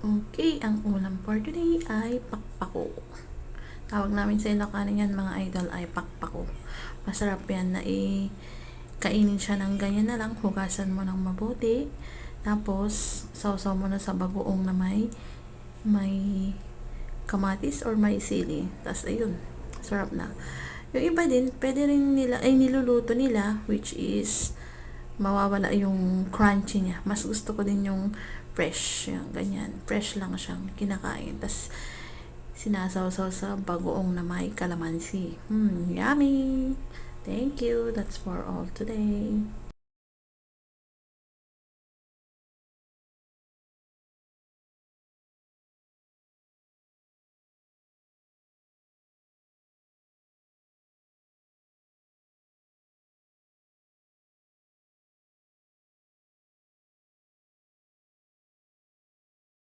Okay, ang ulam for today ay pakpako. Tawag namin sa Ilocano yan mga idol ay pakpako. Masarap yan na kainin siya ng ganyan na lang. Hugasan mo ng mabuti. Tapos, sausaw mo na sa bagoong na may kamatis or may sili. Tapos, ayun. Sarap na. Yung iba din, pwede rin nila, niluluto nila, which is mawawala yung crunchy niya. Mas gusto ko din yung fresh, yung ganyan. Fresh lang siyang kinakain. Tapos, sinasawsaw sa bagoong na may kalamansi. Yummy! Thank you. That's for all today.